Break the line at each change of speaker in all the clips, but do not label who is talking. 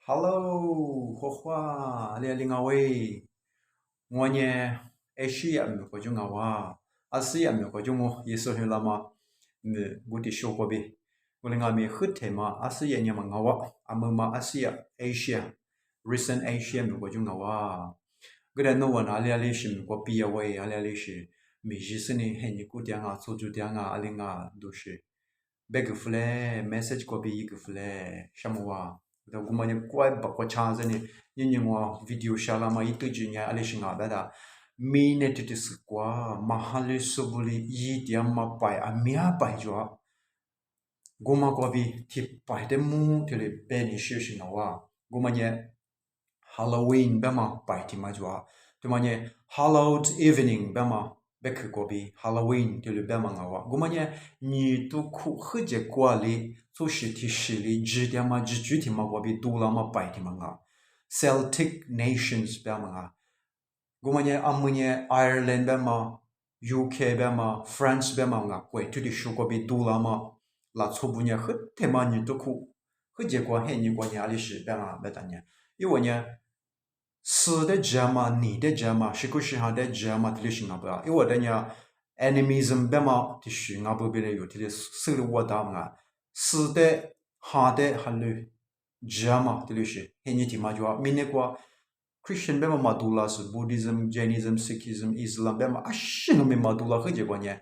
Hello, ho hoa, le linga we. Ngwanye Asia mi ko junga wa. Asia mi ko jungo yeso he lama mi guti shoko bi. Ngulinga mi khute ma Asia nyama ngawa. Amama Asia. Recent Asia mi ko junga wa. Gada no wan ale shi mi ko pia we ale shi. Mi jisini he ni ku tianga soju tianga alinga doshi. Beg fle message ko bi yig fle shamwa. Da gumanya kwai ba ko chance ni nyingwa video shala ma itu jinya ale shinga bada mine titis kwa mahali subuli yi dia ma pai amia pai jwa guma ko bi ti pai de mu tele beni shi na wa gumanya Halloween bema pai ti ma jwa tumanya hallowed evening bema bek ko bi Halloween tele bema ngawa gumanya ni tu khu khje kwa li so shi ti shi li ji dia ma ji ju ti ma ko bi du la ma pai ti ma nga Celtic nations bema nga gumanya amunye Ireland bema UK bema France bema nga kwe tu di shu ko bi du la ma la chu bu nya he te ma ni tu khu khje kwa he ni kwa nya li shi bema betanya 因为呢，是的家嘛，你的家嘛，是个是哈的家嘛，这里是阿不啊？因为的呢，animism 别嘛，的是阿不别的有的是了我当啊，是的哈的哈了家嘛，这里是，嘿你听嘛就啊，明年过 Christian 别嘛马杜拉是 Buddhism、Jainism、Sikhism、Islam 别嘛，啊是我们马杜拉和结果呢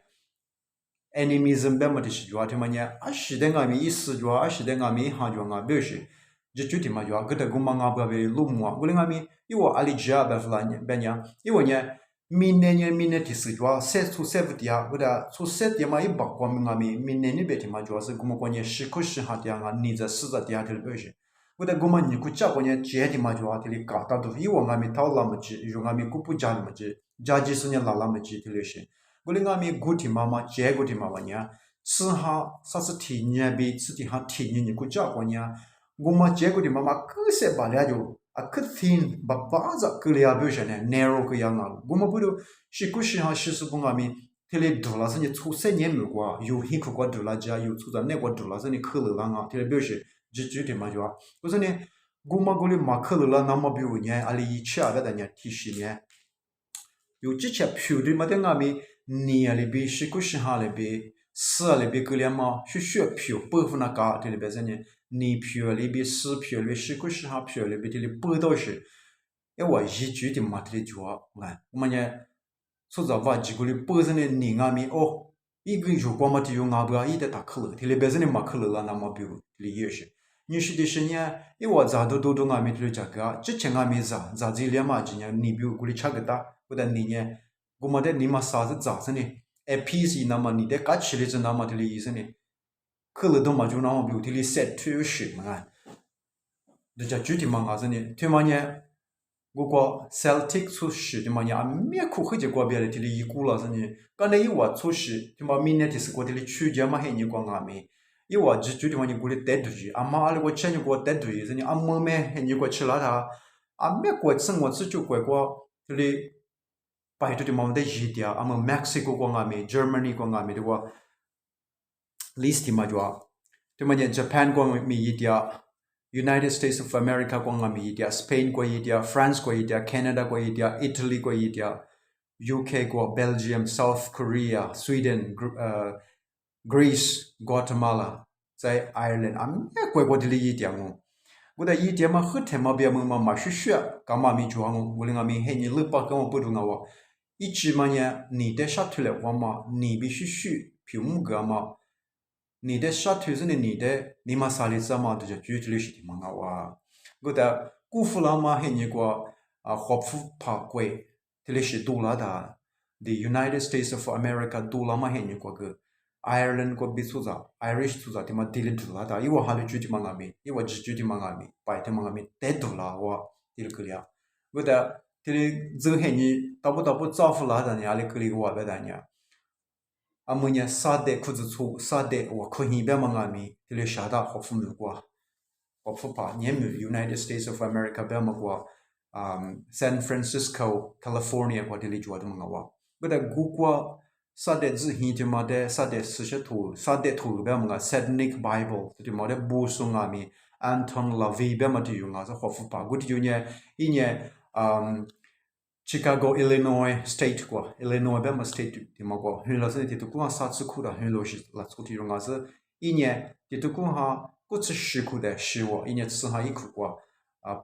，animism 别嘛的是就啊，听嘛呢，啊是的俺们意思就啊，啊是的俺们哈就啊，别是。Juti ma jwa gata guma nga ba be lumwa gulinga mi iwo alija ba flanya benya iwo nya minne ti su jwa set su set ya guda su set ya ma iba kwa nga mi minne ni beti ma jwa se guma kwa nya shiku shi ha ya nga ni za su za ya tel be shi guda guma ni ku cha kwa nya je ti ma jwa tel ka ta do iwo nga mi taw la ma ji yu nga mi ku pu ja ma ji ja ji su nya la ma ji tel shi gulinga mi guti mama je guti mama nya si ha sa su ti nya bi si ti ha ti ni ku cha kwa nya guma chego di mama kese balya jo a kuthin babaza kulya bujane narrow ko yanga guma budu shikushi ha shisu bunga mi tele dola sani chu se nyen mu kwa yu hi ko dola ja yu chu da ne ko dola sani khulu la nga tele buje ji ji de ma jwa ko sani guma goli ma khulu la na ma bi u nya ali yi cha ga da nya ti shi nya yu ji cha phu de ma de nga mi ni ali bi shikushi ha le bi sa le bi kulya ma shu shu phu po fu na ka tele be sani你票里边是票里是个是哈票里边的报道是，因为一句的嘛的就啊，我们呢，所以话这个里本身的你阿咪哦，一个有光嘛的有阿不啊，一的打克了，的里边是的马克了啦，那么比如的也是，你是的是呢，因为咋都阿咪的这个，之前阿咪咋这两嘛子呢，你比如个里差个大，或者你呢，我们的你嘛啥子咋子呢？APC 那么你的嘎起来是那么的意思呢？克了都嘛就那么比如的里 set 推是嘛，这叫具体嘛啥子呢？推嘛呢？我个 Celtic 出事的嘛呢，没苦很结果别的的里一股了是呢，刚才一话出事，对嘛明年的是过的里出家嘛很你讲阿没，一话就具体嘛你过的带对，阿妈阿里个钱你过带对是呢，阿妈没很你过吃了他，阿没过生活吃就过过的里，摆着的嘛的一点，阿么 Mexico 讲阿没 ，Germany 讲阿没的话。list ma jwa te ma Japan ko mi yitia United States of America ko mi yitia Spain ko yitia France ko yitia Canada ko yitia Italy ko yitia UK ko Belgium South Korea Sweden Greece Guatemala sai Ireland am ko dili yitia ngo guda yitia ma khuthe ma bia ma shusha ka ma mi jwa ngo wulinga mi he ni lupa ka mo pudu nga wa ichi ma nya ni de shatule wa ma ni bi shushu piu mu ga ma你的沙推是你的，你嘛啥里子嘛，就具体的事情嘛哇。我的古弗拉嘛很那个华府帕贵，这里是多拉的，the United States of America 多拉嘛很那个，Ireland 个比出咋，Irish 出咋，他妈地里多拉的，因为哈里具体嘛阿米，因为具体嘛阿米，白天嘛阿米，带多拉哇，地里个了。我的这里走很你，到不造福拉的呢，阿里个里个话白的呢。amunya sade kuzutsu sade wa kuhi be mangami tile shada hofu mugwa hofu pa nyemu United States of America be magwa San Francisco California kwa tile jwa mangwa bada gukwa sade zhi de ma de sade shisha tu sade tu be manga Sednic Bible de ma de bu sungami Anton LaVey 别么的用啊，这华府吧，估计就呢，一年Chicago Illinois State 过 Illinois 别么 State 的么过，很老是的都讲啥子苦的，很老是那出的用啊是一年的都讲哈，过次10苦的10我，一年吃哈1苦过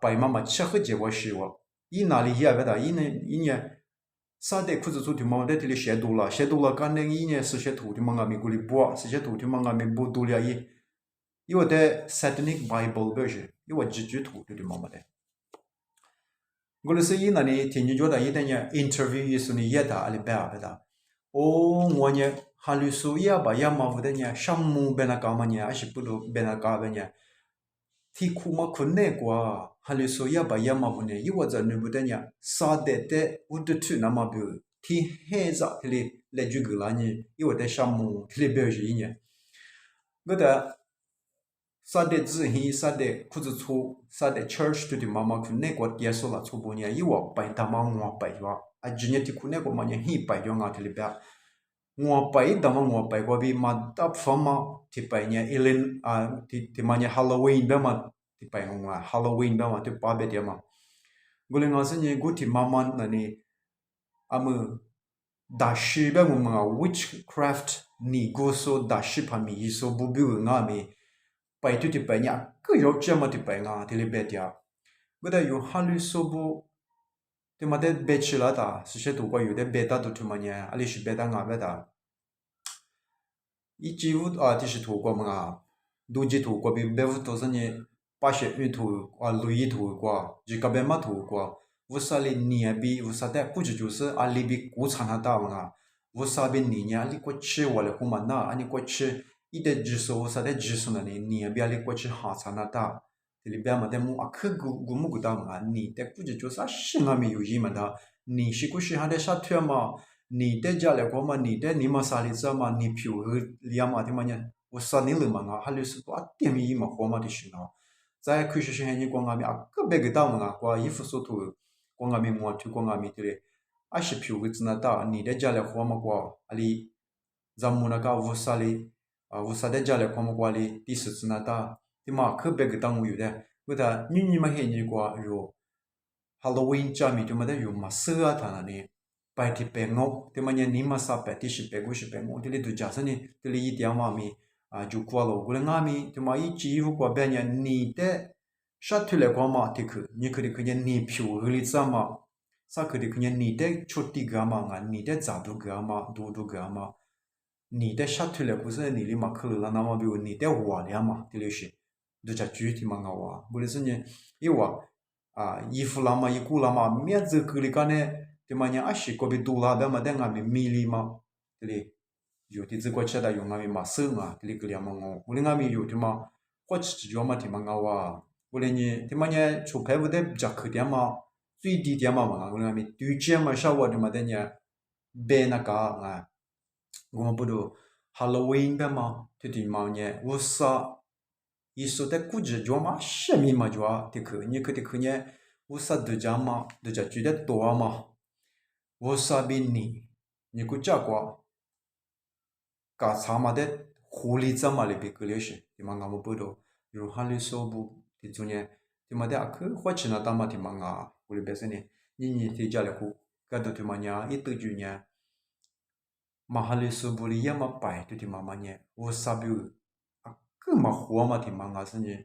白妈妈吃喝结果10我，一哪里也别的，一年。啥的裤子做的嘛，在这里写多了，干那一年是写图的嘛，俺们过来播，是写图的嘛，俺们播多了一，因为的 Satanic Bible 不是，因为几句图的嘛的。我那是一那里天天觉得一等呢 interview 意思呢也的阿里白阿的，哦，我呢哈律说也吧也嘛不的呢，什么别那干嘛呢，还是不都别那干的呢。ที่คูมาคนเนกว่าฮัลโหลโซยาบายามาบุเนี่ยยวจะนึกบุเนี่ยซาเดเตอุดทุนามาบิวที่เฮซ่าที่เลจูกลานี่ยวแต่ชามูที่เลเบลจีเนี่ยก็แต่ซาเดจื้อฮีซาเดคุจทูซาเด church ตุดิมามาคนเนกว่าเยซูละทูบุเนี่ยยวไปตามงัวไปว่าอาจเนี่ยที่คนเนกว่ามันยังฮีไปยองอาที่เลเบลงัวไปตามงัวไปกว่าบีมาตับฟอร์มาที่ไปเนี่ยที่มันเนี่ยฮาโลวีนแบบมาที่ไปงัวฮาโลวีนแบบมาที่ป้าเบียมากูเลยงาสิเนี่ยกูที่มามันนั่นนี่มือดัชชีแบบมึงอ่ะ witchcraft นี่กูโซดัชชีพามีโซบุบิวงามีไปที่ไปเนี่ยก็ยกเจ้ามาที่ไปงาที่เลเบียกูได้อยู่ฮาลิโซบุที่มาได้เบชิลาตาสิเชตุก็อยู่ได้เบต้าตัวที่มันเนี่ยอะไรสิเบต้างาเบต้าอีจีวุที่สิถูกกว่ามึงอ่ะดูจีถูกกว่าบีเบวุตัวสัญญาป้าเชยถูกลุยถูกกว่าจีกับเบมาถูกกว่าวุสาลีเนี่ยบีวุสาแต่กูจะจูสอาลีบีกูชนะตามึงอ่ะวุสาบีเนี่ยอาลีก็เชื่อว่าเลยกูมันน่ะอันนี้ก็เชื่ออีเดจิโซวุสาแต่จิโซนั่นเนี่ยบีอาลีก็เชื่อหาชนะตาที่ลีเบียมาแต่มูอ่ะคือกูมุกูตามึงอ่ะนี่แต่กูจะจูสชิงามีอยู่ยี่มันดานี่ชิกุชิฮาเดชาเทียมานี่แต่จาเลยก็มานี่แต่นี่มาซาลิซามานี่ผิวเลียมาที่มันเนี่ยวุสานี่เลยมันอ่ะฮัลโหลสุดตัวเต็มยี่มาหัวมาที่ชิงอ่ะ在คือชิงเห็นยี่กวางมีอ่ะก็เบกตามึงอ่ะกว่ายี่ฟุสุตัวกวางมีมัวทุกกวางมีที่เลยอาชีพผิวก็จะน่าตานี่แต่จาเลยหัวมากว่าอันนี้จำมุนักวุสาลีวุสาแต่จาเลยหัวมากว่าลีที่สุดน่าตาที่มาคือเบกตามึงอยู่เด้ก็แต่นี่มาเห็นยี่กว่าอยู่ฮาโลวีนจามีที่มาได้อยู่มาเสื้อท่านี่ไปที่เป็นงบที่มันยังนี่มาสับไปที่สิบเป็นกูสิบเป็นงบที่เลยดูจ่าสนี่ที่เลยยี่เดียวมามีจุกว่าโลกูเลยงามีที่มาอีจีบุกว่าเป็นยังนี่แต่ชัดที่เลยกว่ามาที่คือนี่คือที่คือยังนี่ผิวหรือจะมาสักคือที่คือยังนี่แต่ชุดที่กามางานนี่แต่จับดูกามาดูกามานี่แต่ชัดที่เลยกูจะนี่ลิมาคือแล้วน้ำมาบิวนี่แต่หัวเลยมาที่เลยสิดูจ่าจุดที่มังเอากูเลยสิเนี่ยอีว่าอีฟูลามาอีกูลามาเมียจะคือลิกันเนี่ยที่มันยังอาศัยก็ไปดูลาแบบมาแต่งามีมิลิมาที่เลยอยู่ที่จะก็เชื่อได้อยู่งามีมาซึ่งที่เลยก็เรียกมังเอากูเลยงามีอยู่ที่มาก็จะอยู่มาที่มังเอากูเลยเนี่ยที่มันเนี่ยชุบเผาได้จากคือเดียมา最低点嘛嘛，我讲咪对接嘛，小我的嘛的呢，别那个我们不都 Halloween 的嘛，对的嘛呢，我啥，一说的估计就嘛什么嘛就的去，你去的去呢，我啥都讲嘛，都讲觉得多嘛，我啥比你估计过，搞啥嘛的狐狸怎么里边个了些，的嘛我们不都，如哈里说不的中间。ที่มาได้คือหัวชนะตามมาที่มังกูเลยเบสเนี่ยนี่ที่จะเล่ากูก็ดูที่มันเนี่ยอีตัวจุเนี่ยมาฮัลโหลสุบุรียมาไปตัวที่มันเนี่ยว่าซาบิวคือมาหัวมาที่มังสิเนี่ย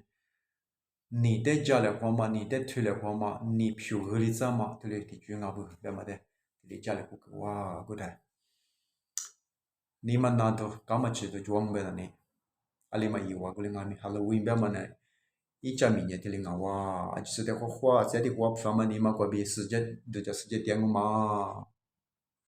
นี่ได้จะเล่ากูมานี่ได้ทุเล่ากูมานี่ผิวหรือจะมาตัวเลยที่จุงาบุแบบมาได้ที่จะเล่ากูว่ากูได้นี่มันน่าตัวก็มาชิดตัวจวงแบบนี้อะไรมาอยู่ว่ากูเลยงานมีฮาโลวีนแบบมันเนี่ย一家明年的零啊哇，就是的花花，这的花不放嘛，你嘛过比世界，都叫世界点个嘛。